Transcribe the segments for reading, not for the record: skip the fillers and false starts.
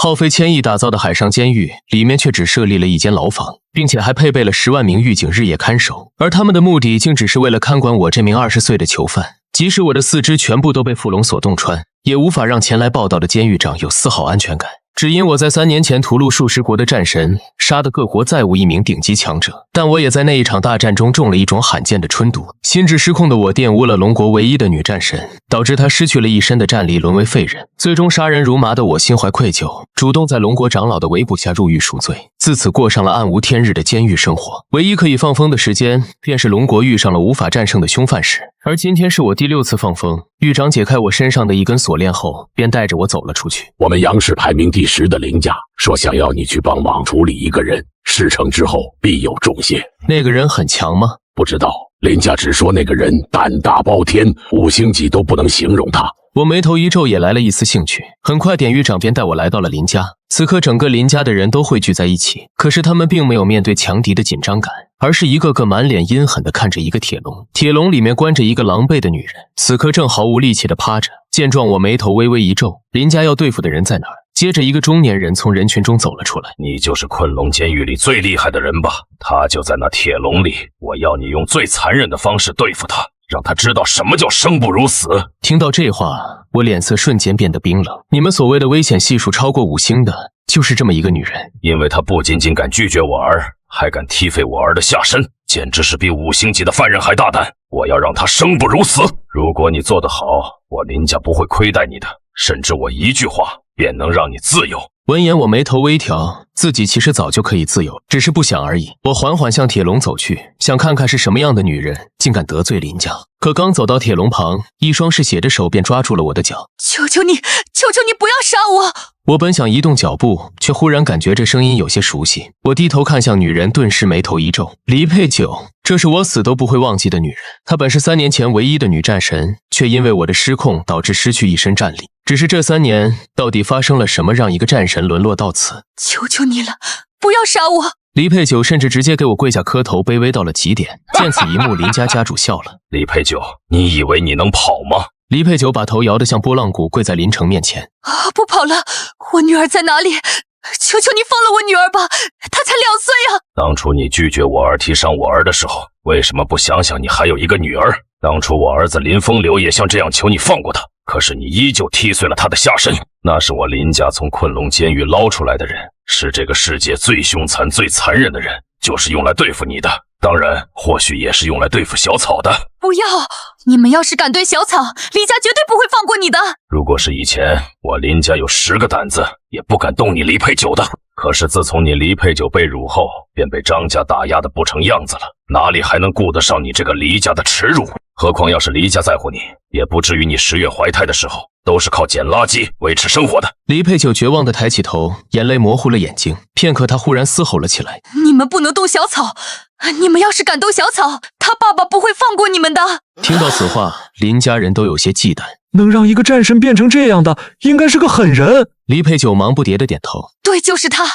耗费千亿打造的海上监狱，里面却只设立了一间牢房，并且还配备了10万名狱警日夜看守，而他们的目的竟只是为了看管我这名20岁的囚犯。即使我的四肢全部都被缚龙锁洞穿，也无法让前来报道的监狱长有丝毫安全感。只因我在3年前屠戮数十国的战神，杀得各国再无一名顶级强者，但我也在那一场大战中中了一种罕见的春毒。心智失控的我玷污了龙国唯一的女战神，导致她失去了一身的战力，沦为废人。最终杀人如麻的我心怀愧疚，主动在龙国长老的围捕下入狱赎罪，自此过上了暗无天日的监狱生活。唯一可以放风的时间，便是龙国遇上了无法战胜的凶犯时。而今天是我第6次放风，狱长解开我身上的一根锁链后，便带着我走了出去。我们杨氏排名第10的林家说想要你去帮忙处理一个人，事成之后必有重谢。那个人很强吗？不知道，林家只说那个人胆大包天，5星级都不能形容他。我眉头一皱，也来了一丝兴趣。很快典狱长便带我来到了林家。此刻整个林家的人都汇聚在一起，可是他们并没有面对强敌的紧张感，而是一个个满脸阴狠地看着一个铁笼。铁笼里面关着一个狼狈的女人，此刻正毫无力气地趴着。见状我眉头微微一皱，林家要对付的人在哪儿？接着一个中年人从人群中走了出来。你就是昆龙监狱里最厉害的人吧？他就在那铁笼里，我要你用最残忍的方式对付他，让他知道什么叫生不如死。听到这话，我脸色瞬间变得冰冷。你们所谓的危险系数超过5星的，就是这么一个女人。因为她不仅仅敢拒绝我儿，还敢踢废我儿的下身，简直是比5星级的犯人还大胆。我要让她生不如死。如果你做得好，我林家不会亏待你的，甚至我一句话便能让你自由。闻言我眉头微挑，自己其实早就可以自由，只是不想而已。我缓缓向铁笼走去，想看看是什么样的女人竟敢得罪林家。可刚走到铁笼旁，一双是血的手便抓住了我的脚。求求你，求求你不要杀我！我本想移动脚步，却忽然感觉这声音有些熟悉。我低头看向女人，顿时眉头一皱。黎佩九，这是我死都不会忘记的女人。她本是3年前唯一的女战神，却因为我的失控导致失去一身战力。只是这3年到底发生了什么，让一个战神沦落到此？求求你了，不要杀我！黎佩九甚至直接给我跪下磕头，卑微到了极点。见此一幕，林家家主笑了。黎佩九，你以为你能跑吗？黎佩九把头摇得像拨浪鼓，跪在林城面前。不跑了，我女儿在哪里？求求你放了我女儿吧，她才2岁啊！当初你拒绝我儿踢伤我儿的时候，为什么不想想你还有一个女儿？当初我儿子林风流也像这样求你放过他，可是你依旧踢碎了他的下身。那是我林家从昆龙监狱捞出来的人，是这个世界最凶残最残忍的人，就是用来对付你的。当然，或许也是用来对付小草的。不要！你们要是敢对小草，林家绝对不会放过你的。如果是以前，我林家有10个胆子，也不敢动你黎佩九的。可是自从你黎佩九被辱后，便被张家打压得不成样子了，哪里还能顾得上你这个黎家的耻辱？何况要是黎家在乎你，也不至于你10月怀胎的时候都是靠捡垃圾维持生活的。黎佩九绝望地抬起头，眼泪模糊了眼睛。片刻，他忽然嘶吼了起来：你们不能动小草！你们要是敢动小草，他爸爸不会放过你们的。听到此话，林家人都有些忌惮。能让一个战神变成这样的，应该是个狠人。黎佩九忙不迭地点头。对，就是他。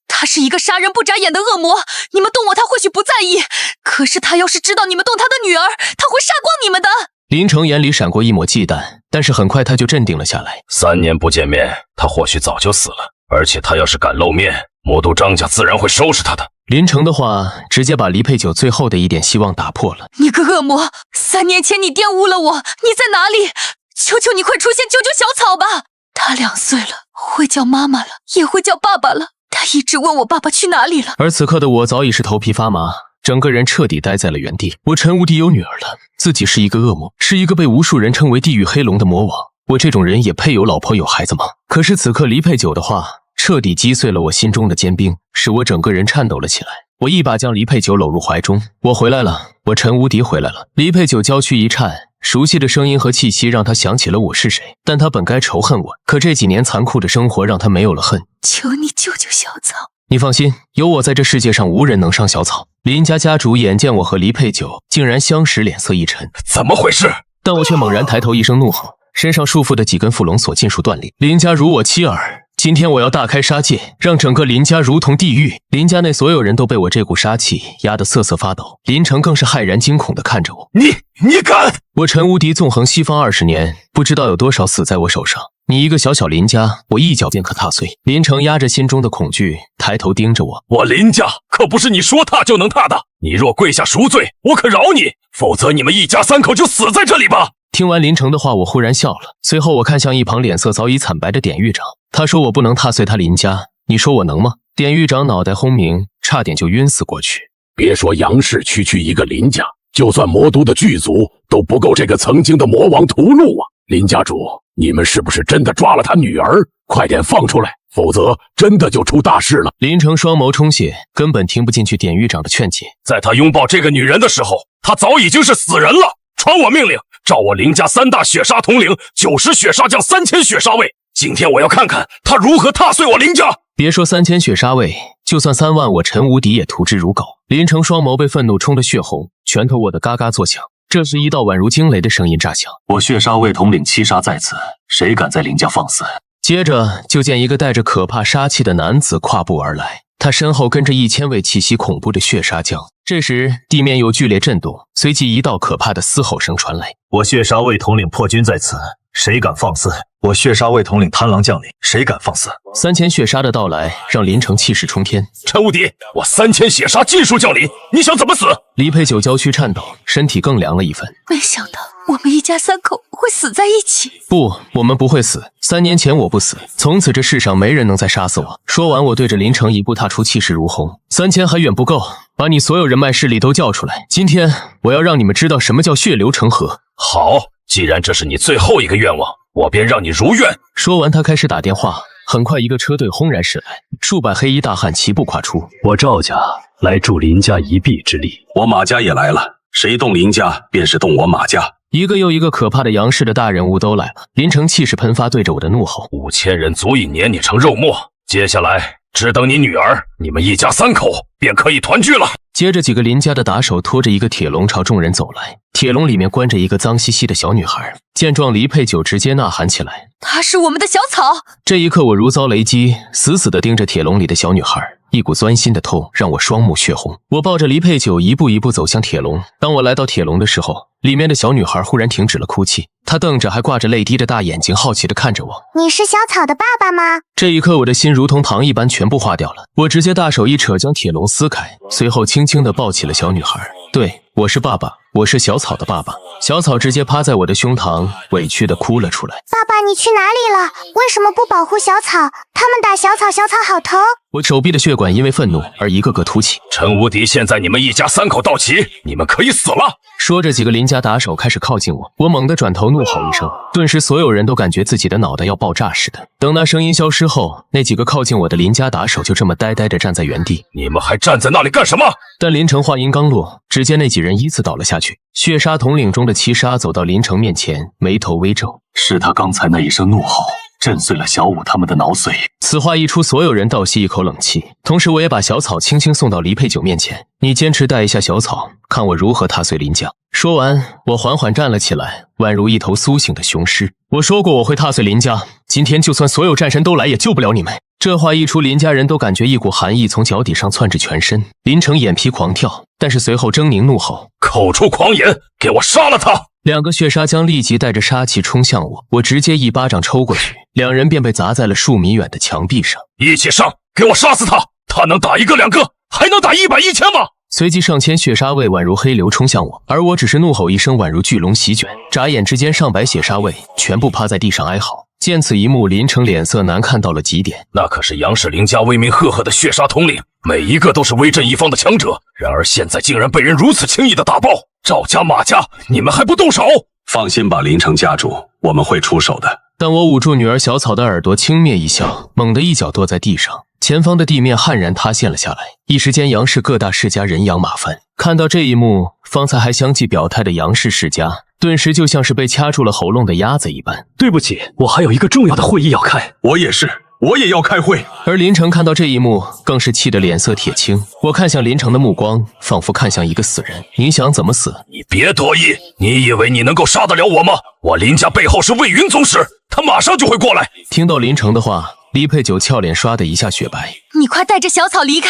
他是一个杀人不眨眼的恶魔，你们动我他或许不在意，可是他要是知道你们动他的女儿，他会杀光你们的。林城眼里闪过一抹忌惮，但是很快他就镇定了下来。3年不见面，他或许早就死了，而且他要是敢露面，魔都张家自然会收拾他的。林城的话直接把黎佩九最后的一点希望打破了。你个恶魔，3年前你玷污了我，你在哪里？求求你快出现救救小草吧！他2岁了，会叫妈妈了，也会叫爸爸了。他一直问我爸爸去哪里了。而此刻的我早已是头皮发麻，整个人彻底呆在了原地。我陈无敌有女儿了，自己是一个恶魔，是一个被无数人称为地狱黑龙的魔王。我这种人也配有老婆有孩子吗？可是此刻黎佩九的话彻底击碎了我心中的坚冰，使我整个人颤抖了起来。我一把将黎佩九搂入怀中。我回来了，我陈无敌回来了。黎佩九娇躯一颤，熟悉的声音和气息让他想起了我是谁，但他本该仇恨我，可这几年残酷的生活让他没有了恨。求你救救小草！你放心，有我在，这世界上无人能伤小草。林家家主眼见我和黎佩九竟然相识，脸色一沉。怎么回事？但我却猛然抬头一声怒吼，身上束缚的几根缚龙锁尽数断裂。林家如我妻儿，今天我要大开杀戒，让整个林家如同地狱。林家内所有人都被我这股杀气压得瑟瑟发抖，林城更是骇然惊恐地看着我。你敢！我陈无敌纵横西方20年，不知道有多少死在我手上。你一个小小林家，我一脚便可踏碎。林城压着心中的恐惧，抬头盯着我。我林家可不是你说踏就能踏的，你若跪下赎罪，我可饶你，否则你们一家3口就死在这里吧。听完林城的话，我忽然笑了。随后我看向一旁脸色早已惨白的典狱长，他说我不能踏碎他林家，你说我能吗？典狱长脑袋轰鸣，差点就晕死过去。别说杨氏区一个林家，就算魔都的剧组都不够这个曾经的魔王屠戮啊！林家主，你们是不是真的抓了他女儿？快点放出来，否则真的就出大事了。林城双眸充血，根本听不进去典狱长的劝解。在他拥抱这个女人的时候，他早已经是死人了。传我命令，召我林家3大血杀统领，90血杀将，3000血杀卫。今天我要看看他如何踏碎我林家。别说3000血杀卫，就算3万，我陈无敌也屠之如狗。林城双眸被愤怒冲得血红，拳头握得嘎嘎作响。这时一道宛如惊雷的声音炸响：我血杀卫统领7杀在此，谁敢在林家放肆？接着就见一个带着可怕杀气的男子跨步而来，他身后跟着1000位气息恐怖的血杀将。这时地面又剧烈震动，随即一道可怕的嘶吼声传来：我血杀卫统领破军在此，谁敢放肆？我血杀卫统领贪狼将领，谁敢放肆？3000血杀的到来让林城气势冲天。陈无敌，我3000血杀技术降临，你想怎么死？黎佩九娇躯颤抖，身体更凉了一分。没想到我们一家3口会死在一起。不，我们不会死。3年前我不死，从此这世上没人能再杀死我。说完，我对着林城一步踏出，气势如虹。3000还远不够，把你所有人脉势力都叫出来。今天我要让你们知道什么叫血流成河。好，既然这是你最后一个愿望，我便让你如愿。说完，他开始打电话。很快，一个车队轰然驶来，数百黑衣大汉齐步跨出。我赵家来助林家一臂之力，我马家也来了。谁动林家，便是动我马家。一个又一个可怕的杨氏的大人物都来了。林城气势喷发，对着我的怒吼：5000人足以碾你成肉末，接下来只等你女儿，你们一家3口便可以团聚了。接着几个林家的打手拖着一个铁笼朝众人走来，铁笼里面关着一个脏兮兮的小女孩。见状，黎佩九直接呐喊起来：她是我们的小草！这一刻我如遭雷击，死死地盯着铁笼里的小女孩，一股钻心的痛让我双目血红。我抱着黎佩九一步一步走向铁笼。当我来到铁笼的时候，里面的小女孩忽然停止了哭泣，她瞪着还挂着泪滴的大眼睛，好奇地看着我。你是小草的爸爸吗？这一刻我的心如同糖一般全部化掉了。我直接大手一扯将铁笼撕开，随后轻轻地抱起了小女孩。对，我是爸爸，我是小草的爸爸。小草直接趴在我的胸膛，委屈地哭了出来。爸爸，你去哪里了？为什么不保护小草？他们打小草，小草好疼。我手臂的血管因为愤怒而一个个凸起。陈无敌，现在你们一家3口到齐，你们可以死了。说着，几个林家打手开始靠近我，我猛地转头怒吼一声，顿时所有人都感觉自己的脑袋要爆炸似的。等那声音消失后，那几个靠近我的林家打手就这么呆呆地站在原地。你们还站在那里干什么？但林城话音刚落，只见那几人依次倒了下去。血杀统领中的7杀走到林城面前，眉头微皱：是他刚才那一声怒吼震碎了小五他们的脑髓。此话一出，所有人倒吸一口冷气。同时我也把小草轻轻送到黎佩九面前，你坚持带一下小草，看我如何踏碎林家。说完，我缓缓站了起来，宛如一头苏醒的雄狮。我说过我会踏碎林家，今天就算所有战神都来也救不了你们。这话一出，林家人都感觉一股寒意从脚底上窜至全身。林城眼皮狂跳，但是随后狰狞怒吼：口出狂言，给我杀了他！2个血杀将立即带着杀气冲向我，我直接一巴掌抽过去，2人便被砸在了数米远的墙壁上。一起上，给我杀死他！他能打1个2个，还能打100、1000吗？随即上千血杀卫宛如黑流冲向我，而我只是怒吼一声，宛如巨龙席卷，眨眼之间上百血杀卫全部趴在地上哀嚎。见此一幕，林城脸色难看到了极点。那可是杨氏林家威名赫赫的血杀统领，每一个都是威震一方的强者，然而现在竟然被人如此轻易的打爆。赵家马家，你们还不动手？放心吧，林城家主，我们会出手的。但我捂住女儿小草的耳朵，轻蔑一笑，猛地一脚跺在地上，前方的地面悍然塌陷了下来。一时间，杨氏各大世家人仰马翻。看到这一幕，方才还相继表态的杨氏世家顿时就像是被掐住了喉咙的鸭子一般。对不起，我还有一个重要的会议要开。我也是，我也要开会。而林城看到这一幕，更是气得脸色铁青。我看向林城的目光，仿佛看向一个死人。你想怎么死？你别得意，你以为你能够杀得了我吗？我林家背后是魏云宗师，他马上就会过来。听到林城的话，黎佩九俏脸刷的一下雪白。你快带着小草离开，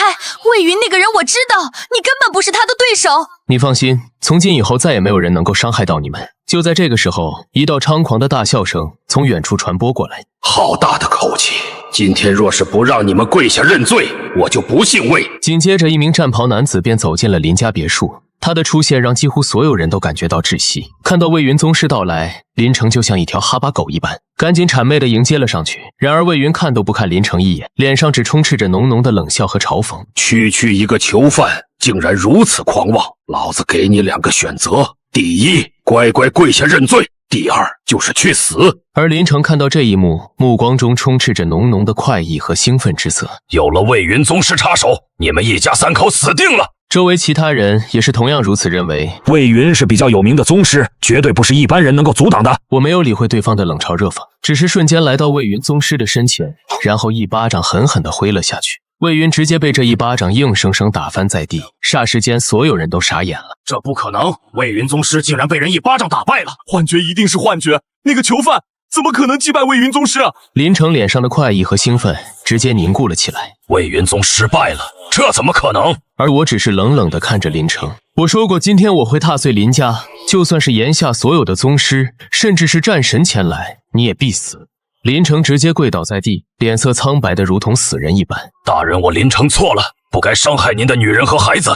魏云那个人我知道，你根本不是他的对手。你放心，从今以后再也没有人能够伤害到你们。就在这个时候，一道猖狂的大笑声从远处传播过来。好大的口气！今天若是不让你们跪下认罪，我就不姓魏。紧接着，一名战袍男子便走进了林家别墅。他的出现让几乎所有人都感觉到窒息。看到魏云宗师到来，林城就像一条哈巴狗一般，赶紧谄媚地迎接了上去。然而魏云看都不看林城一眼，脸上只充斥着浓浓的冷笑和嘲讽。区一个囚犯竟然如此狂妄，老子给你2个选择：第一，乖乖跪下认罪；第二，就是去死。而林城看到这一幕，目光中充斥着浓浓的快意和兴奋之色。有了魏云宗师插手，你们一家3口死定了！周围其他人也是同样如此认为。魏云是比较有名的宗师，绝对不是一般人能够阻挡的。我没有理会对方的冷嘲热讽，只是瞬间来到魏云宗师的身前，然后一巴掌狠狠地挥了下去。魏云直接被这一巴掌硬生生打翻在地，霎时间所有人都傻眼了。这不可能，魏云宗师竟然被人一巴掌打败了！幻觉一定是幻觉，那个囚犯怎么可能击败魏云宗师啊？林城脸上的快意和兴奋直接凝固了起来。魏云宗失败了，这怎么可能？而我只是冷冷地看着林城。我说过今天我会踏碎林家，就算是炎夏所有的宗师，甚至是战神前来，你也必死。林城直接跪倒在地，脸色苍白的如同死人一般。大人，我林城错了，不该伤害您的女人和孩子。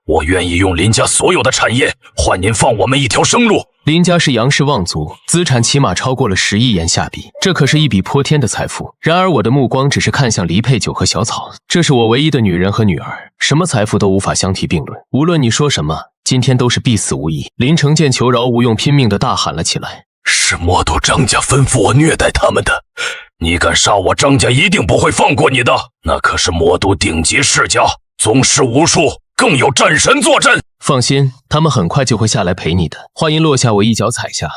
我愿意用林家所有的产业换您放我们一条生路。林家是杨氏望族，资产起码超过了10亿炎夏币，这可是一笔泼天的财富。然而我的目光只是看向黎佩九和小草，这是我唯一的女人和女儿，什么财富都无法相提并论。无论你说什么，今天都是必死无疑。林城见求饶无用，拼命地大喊了起来。是魔都张家吩咐我虐待他们的，你敢杀我张家一定不会放过你的。那可是魔都顶级世家，宗师无数，更有战神坐镇。放心，他们很快就会下来陪你的。话音落下，我一脚踩下，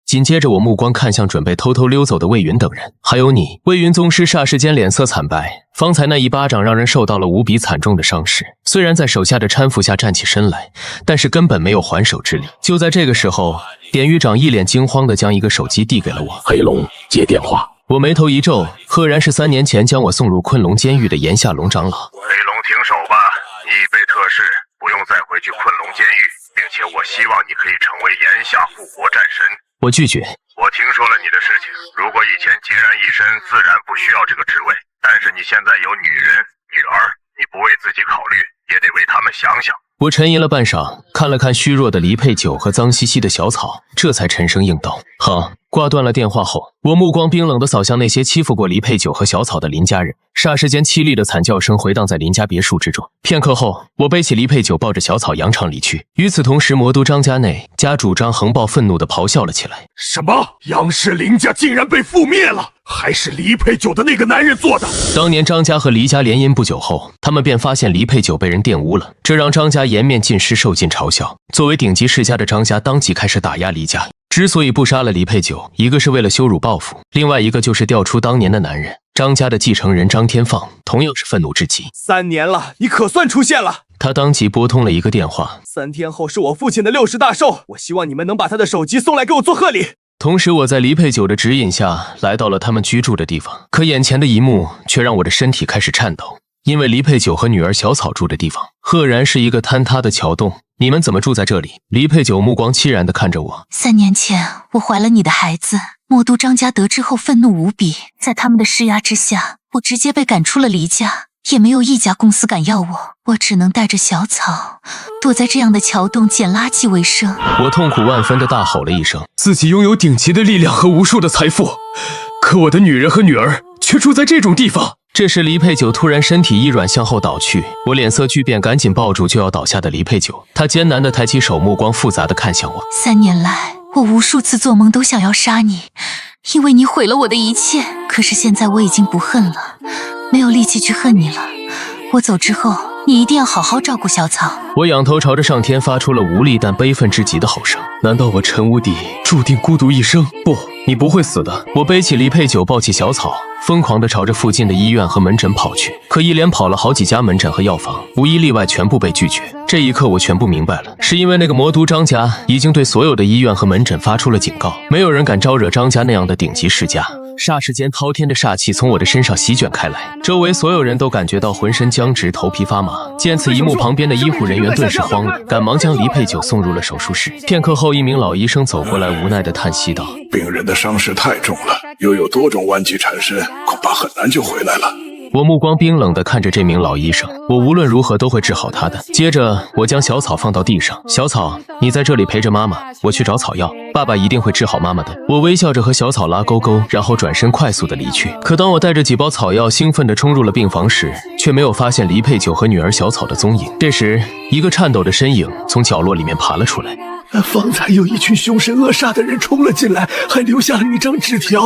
紧接着我目光看向准备偷偷溜走的魏云等人，还有你。魏云宗师霎时间脸色惨白，方才那一巴掌让人受到了无比惨重的伤势，虽然在手下的搀扶下站起身来，但是根本没有还手之力。就在这个时候，典狱长一脸惊慌地将一个手机递给了我。黑龙，接电话。我眉头一皱，赫然是3年前将我送入昆龙监狱的炎夏龙长老。黑龙，停手吧，你已被特释，不用再回去昆龙监狱，并且我希望你可以成为炎夏护国战神。我拒绝。我听说了你的事情，如果以前孑然一身，自然不需要这个职位，但是你现在有女人、女儿，你不为自己考虑，也得为他们想想。我沉吟了半晌，看了看虚弱的黎佩九和脏兮兮的小草，这才沉声应道：好。挂断了电话后，我目光冰冷地扫向那些欺负过黎佩九和小草的林家人，霎时间凄厉的惨叫声回荡在林家别墅之中。片刻后，我背起黎佩九，抱着小草扬长离去。与此同时，魔都张家内，家主张横暴愤怒地咆哮了起来：什么？杨氏林家竟然被覆灭了？还是黎佩九的那个男人做的？当年张家和黎家联姻不久后，他们便发现黎佩九被人玷污了，这让张家颜面尽失，受尽嘲笑。作为顶级世家的张家当即开始打压黎家。之所以不杀了黎佩九，一个是为了羞辱报复，另外一个就是调出当年的男人。张家的继承人张天放同样是愤怒至极。3年了，你可算出现了。他当即拨通了一个电话。3天后是我父亲的60大寿，我希望你们能把他的手机送来给我做贺礼。同时我在黎佩九的指引下来到了他们居住的地方，可眼前的一幕却让我的身体开始颤抖。因为黎佩九和女儿小草住的地方赫然是一个坍塌的桥洞。你们怎么住在这里？黎佩九目光凄然地看着我。3年前我怀了你的孩子，魔都张家得知后愤怒无比，在他们的施压之下，我直接被赶出了黎家，也没有一家公司敢要我，我只能带着小草躲在这样的桥洞捡垃圾为生。我痛苦万分地大吼了一声，自己拥有顶级的力量和无数的财富，可我的女人和女儿却住在这种地方。这时黎佩九突然身体一软向后倒去，我脸色巨变，赶紧抱住就要倒下的黎佩九。他艰难地抬起手，目光复杂地看向我。3年来，我无数次做梦都想要杀你，因为你毁了我的一切。可是现在我已经不恨了，没有力气去恨你了。我走之后，你一定要好好照顾小草。我仰头朝着上天发出了无力但悲愤至极的吼声。难道我陈无敌注定孤独一生？不，你不会死的。我背起黎佩九，抱起小草，疯狂地朝着附近的医院和门诊跑去。可一连跑了好几家门诊和药房，无一例外全部被拒绝。这一刻我全部明白了，是因为那个魔都张家已经对所有的医院和门诊发出了警告，没有人敢招惹张家那样的顶级世家。霎时间，滔天的煞气从我的身上席卷开来，周围所有人都感觉到浑身僵直，头皮发麻。见此一幕，旁边的医护人员顿时慌了，赶忙将黎佩九送入了手术室。片刻后，一名老医生走过来，无奈地叹息道：“病人的伤势太重了，又有多种顽疾缠身，恐怕很难就回来了。”我目光冰冷地看着这名老医生，我无论如何都会治好他的。接着，我将小草放到地上，小草，你在这里陪着妈妈，我去找草药，爸爸一定会治好妈妈的。我微笑着和小草拉勾勾，然后转身快速地离去。可当我带着几包草药兴奋地冲入了病房时，却没有发现黎佩九和女儿小草的踪影。这时，一个颤抖的身影从角落里面爬了出来。方才有一群凶神恶煞的人冲了进来，还留下了一张纸条。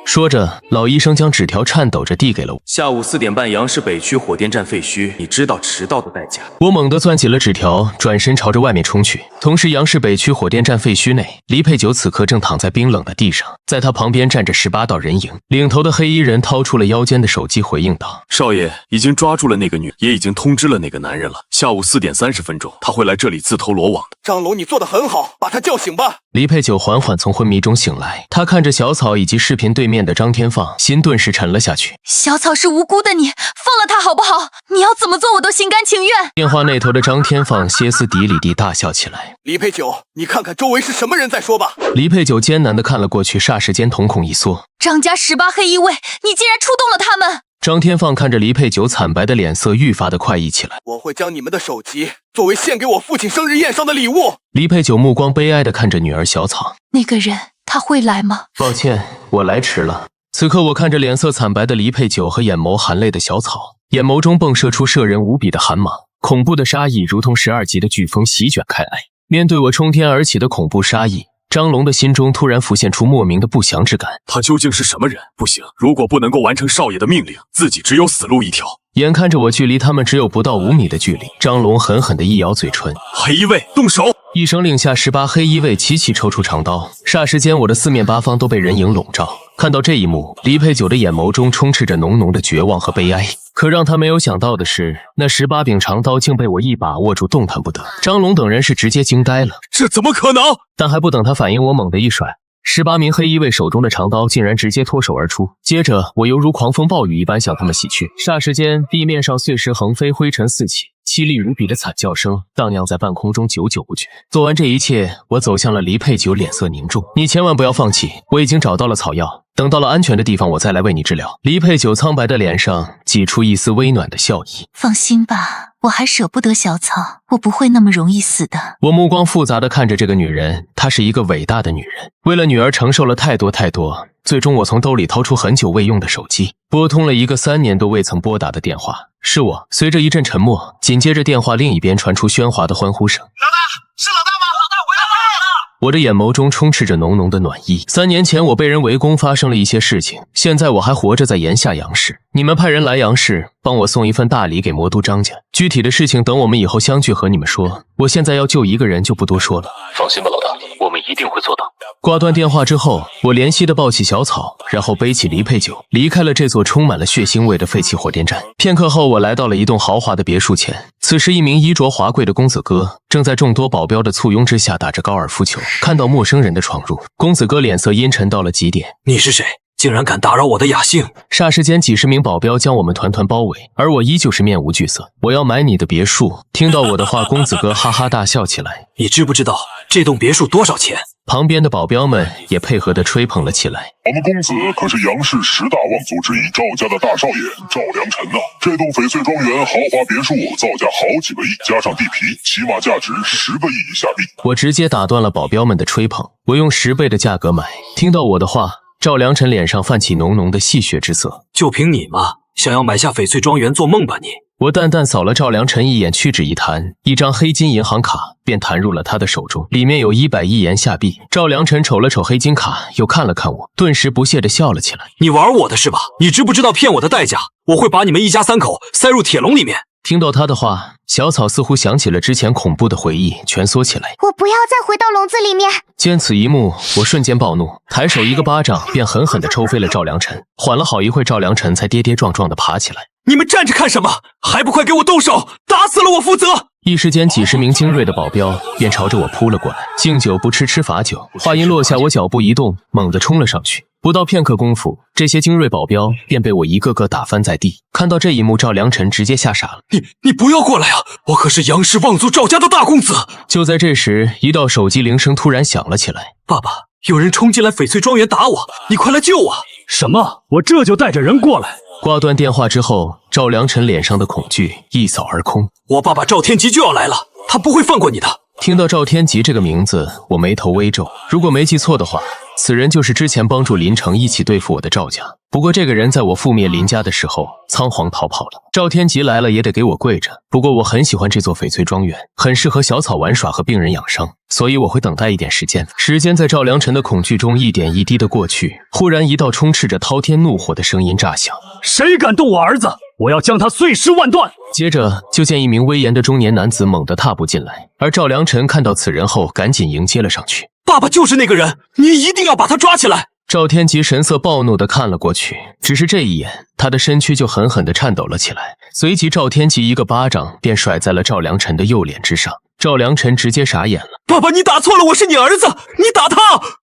说着，老医生将纸条颤抖着递给了我。下午4点半，杨市北区火电站废墟，你知道迟到的代价。我猛地攥起了纸条，转身朝着外面冲去。同时，杨市北区火电站废墟内，黎佩九此刻正躺在冰冷的地上，在他旁边站着18道人影。领头的黑衣人掏出了腰间的手机，回应道：“少爷，已经抓住了那个女，也已经通知了那个男人了。下午4点30分钟，他会来这里自投罗网的。”张龙，你做得很好，把他叫醒吧。黎佩九缓缓从昏迷中醒来，他看着小草以及视频对面的张天放，心顿时沉了下去。小草是无辜的，你放了他好不好？你要怎么做我都心甘情愿。电话那头的张天放歇斯底里地大笑起来。黎佩九，你看看周围是什么人在说吧。黎佩九艰难地看了过去，霎时间瞳孔一缩。张家18黑衣卫，你竟然出动了他们！张天放看着黎佩九惨白的脸色愈发的快意起来。我会将你们的首级作为献给我父亲生日宴上的礼物。黎佩九目光悲哀地看着女儿小草。那个人他会来吗？抱歉，我来迟了。此刻我看着脸色惨白的黎佩九和眼眸含泪的小草，眼眸中迸射出摄人无比的寒芒，恐怖的杀意如同12级的飓风席卷开来。面对我冲天而起的恐怖杀意，张龙的心中突然浮现出莫名的不祥之感。他究竟是什么人？不行，如果不能够完成少爷的命令，自己只有死路一条。眼看着我距离他们只有不到5米的距离，张龙狠狠地一咬嘴唇，黑衣卫动手！一声令下，18黑衣卫齐齐抽出长刀。霎时间，我的四面八方都被人影笼罩。看到这一幕，黎佩九的眼眸中充斥着浓浓的绝望和悲哀。可让他没有想到的是，那18柄长刀竟被我一把握住，动弹不得。张龙等人是直接惊呆了，这怎么可能？但还不等他反应，我猛地一甩，18名黑衣卫手中的长刀竟然直接脱手而出。接着，我犹如狂风暴雨一般向他们袭去。霎时间，地面上碎石横飞，灰尘四起。凄厉无比的惨叫声荡漾在半空中，久久不绝。做完这一切，我走向了黎佩九，脸色凝重。你千万不要放弃，我已经找到了草药，等到了安全的地方，我再来为你治疗。黎佩九苍白的脸上挤出一丝微暖的笑意。放心吧，我还舍不得小草，我不会那么容易死的。我目光复杂地看着这个女人，她是一个伟大的女人，为了女儿承受了太多太多。最终我从兜里掏出很久未用的手机，拨通了一个3年都未曾拨打的电话。是我。随着一阵沉默，紧接着电话另一边传出喧哗的欢呼声。老大，是老大吗？老大回来了！我的眼眸中充斥着浓浓的暖意。3年前我被人围攻，发生了一些事情，现在我还活着在炎夏杨氏。你们派人来杨氏帮我送一份大礼给魔都张家，具体的事情等我们以后相聚和你们说。我现在要救一个人，就不多说了。放心吧，老大，我们一定会做到。挂断电话之后，我怜惜地抱起小草，然后背起黎佩九，离开了这座充满了血腥味的废弃火电站。片刻后，我来到了一栋豪华的别墅前。此时，一名衣着华贵的公子哥正在众多保镖的簇拥之下打着高尔夫球。看到陌生人的闯入，公子哥脸色阴沉到了极点。你是谁？竟然敢打扰我的雅兴！霎时间，几十名保镖将我们团团包围，而我依旧是面无惧色。我要买你的别墅！听到我的话，公子哥哈哈大笑起来。你知不知道这栋别墅多少钱？旁边的保镖们也配合地吹捧了起来。我们公子可是杨氏10大望族之一赵家的大少爷赵良辰呐！这栋翡翠庄园豪华别墅造价好几个亿，加上地皮，起码价值10个亿下币。我直接打断了保镖们的吹捧，我用10倍的价格买。听到我的话，赵良辰脸上泛起浓浓的戏谑之色。就凭你吗？想要买下翡翠庄园做梦吧你！我淡淡扫了赵良辰一眼，屈指一弹，一张黑金银行卡便弹入了他的手中，里面有100亿元下币。赵良辰瞅了瞅黑金卡，又看了看我，顿时不屑地笑了起来。你玩我的是吧？你知不知道骗我的代价？我会把你们一家3口塞入铁笼里面。听到他的话，小草似乎想起了之前恐怖的回忆，蜷缩起来。我不要再回到笼子里面！见此一幕，我瞬间暴怒，抬手一个巴掌便狠狠地抽飞了赵良辰。缓了好一会，赵良辰才跌跌撞撞地爬起来。你们站着看什么？还不快给我动手！打死了我负责！一时间，几十名精锐的保镖便朝着我扑了过来。敬酒不吃吃罚酒，话音落下，我脚步一动，猛地冲了上去。不到片刻功夫，这些精锐保镖便被我一个个打翻在地。看到这一幕，赵良辰直接吓傻了。你不要过来啊！我可是杨氏望族赵家的大公子。就在这时，一道手机铃声突然响了起来。爸爸，有人冲进来翡翠庄园打我，你快来救我！什么？我这就带着人过来。挂断电话之后，赵良辰脸上的恐惧一扫而空。我爸爸赵天吉就要来了，他不会放过你的。听到赵天吉这个名字，我眉头微皱。如果没记错的话，此人就是之前帮助林城一起对付我的赵家。不过这个人在我覆灭林家的时候仓皇逃跑了。赵天吉来了也得给我跪着。不过我很喜欢这座翡翠庄园，很适合小草玩耍和病人养伤，所以我会等待一点时间。时间在赵良辰的恐惧中一点一滴的过去。忽然一道充斥着滔天怒火的声音炸响：谁敢动我儿子，我要将他碎尸万段！接着就见一名威严的中年男子猛地踏步进来，而赵良辰看到此人后赶紧迎接了上去。爸爸就是那个人，你一定要把他抓起来！赵天吉神色暴怒地看了过去，只是这一眼，他的身躯就狠狠地颤抖了起来。随即赵天吉一个巴掌便甩在了赵良辰的右脸之上。赵良辰直接傻眼了。爸爸，你打错了，我是你儿子，你打他！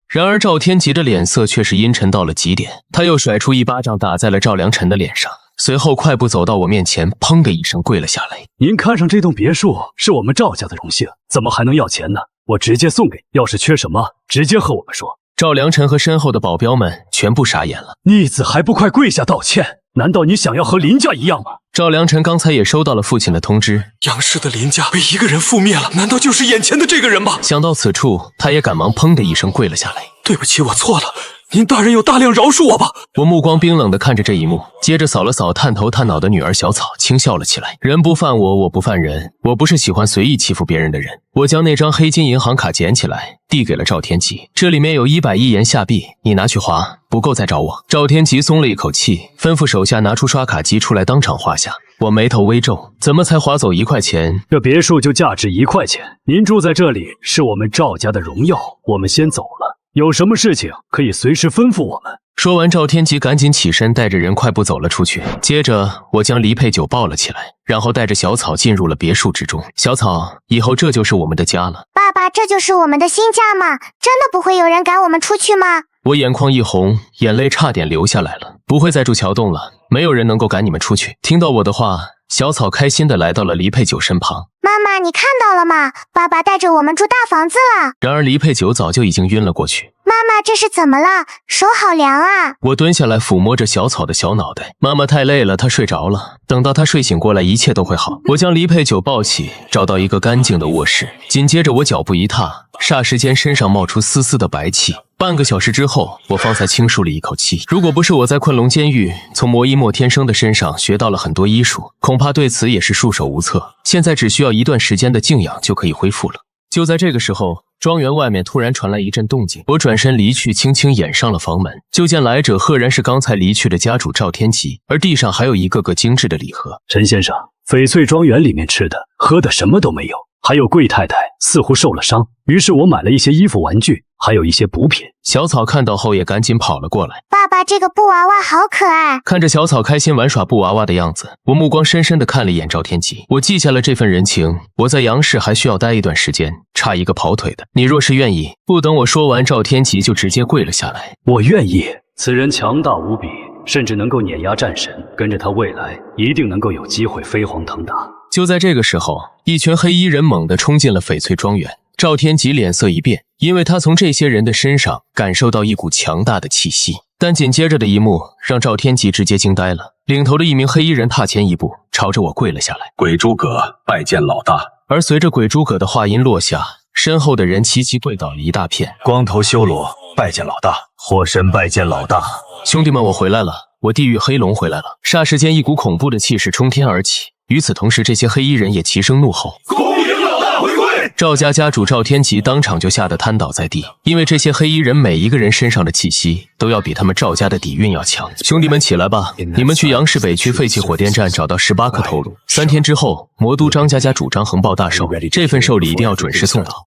然而赵天吉的脸色却是阴沉到了极点，他又甩出一巴掌打在了赵良辰的脸上，随后快步走到我面前，砰的一声跪了下来。您看上这栋别墅是我们赵家的荣幸，怎么还能要钱呢？我直接送给你，要是缺什么直接和我们说。赵良辰和身后的保镖们全部傻眼了。逆子还不快跪下道歉？难道你想要和林家一样吗？赵良辰刚才也收到了父亲的通知，杨氏的林家被一个人覆灭了，难道就是眼前的这个人吗？想到此处，他也赶忙砰的一声跪了下来。对不起，我错了，您大人有大量，饶恕我吧。我目光冰冷地看着这一幕，接着扫了扫探头探脑的女儿小草，轻笑了起来。人不犯我，我不犯人。我不是喜欢随意欺负别人的人。我将那张黑金银行卡捡起来，递给了赵天吉。这里面有110元下币，你拿去花，不够再找我。赵天吉松了一口气，吩咐手下拿出刷卡机出来，当场划下。我眉头微皱，怎么才划走1块钱？这别墅就价值1块钱，您住在这里是我们赵家的荣耀。我们先走了，有什么事情可以随时吩咐我们。说完，赵天吉赶紧起身，带着人快步走了出去。接着，我将黎佩九抱了起来，然后带着小草进入了别墅之中。小草，以后这就是我们的家了。爸爸，这就是我们的新家吗？真的不会有人赶我们出去吗？我眼眶一红，眼泪差点流下来了。不会再住桥洞了，没有人能够赶你们出去。听到我的话，小草开心地来到了黎佩九身旁。妈妈，你看到了吗？爸爸带着我们住大房子了。然而黎佩九早就已经晕了过去。妈妈，这是怎么了？手好凉啊！我蹲下来抚摸着小草的小脑袋。妈妈太累了，她睡着了。等到她睡醒过来，一切都会好。我将黎佩九抱起，找到一个干净的卧室。紧接着我脚步一踏，霎时间身上冒出丝丝的白气。半个小时之后，我方才轻舒了一口气。如果不是我在昆龙监狱从魔医莫天生的身上学到了很多医术，恐怕对此也是束手无策。现在只需要一段时间的静养就可以恢复了。就在这个时候，庄园外面突然传来一阵动静，我转身离去，轻轻掩上了房门。就见来者赫然是刚才离去的家主赵天吉，而地上还有一个个精致的礼盒。陈先生，翡翠庄园里面吃的喝的什么都没有，还有贵太太似乎受了伤，于是我买了一些衣服玩具，还有一些补品。小草看到后也赶紧跑了过来。爸爸，这个布娃娃好可爱。看着小草开心玩耍布娃娃的样子，我目光深深地看了一眼赵天吉。我记下了这份人情，我在杨氏还需要待一段时间，差一个跑腿的。你若是愿意。不等我说完，赵天吉就直接跪了下来。我愿意。此人强大无比，甚至能够碾压战神，跟着他未来一定能够有机会飞黄腾达。就在这个时候，一群黑衣人猛地冲进了翡翠庄园。赵天吉脸色一变，因为他从这些人的身上感受到一股强大的气息。但紧接着的一幕让赵天吉直接惊呆了。领头的一名黑衣人踏前一步，朝着我跪了下来。鬼诸葛拜见老大。而随着鬼诸葛的话音落下，身后的人齐齐跪倒了一大片。光头修罗拜见老大，火神拜见老大。兄弟们，我回来了，我地狱黑龙回来了。霎时间，一股恐怖的气势冲天而起。与此同时，这些黑衣人也齐声怒吼：恭迎老大回归！赵家家主赵天吉当场就吓得瘫倒在地，因为这些黑衣人每一个人身上的气息都要比他们赵家的底蕴要强。兄弟们起来吧，你们去杨氏北区废弃火电站找到18颗头颅，3天之后魔都张家家主张横报大寿，这份寿礼一定要准时送到。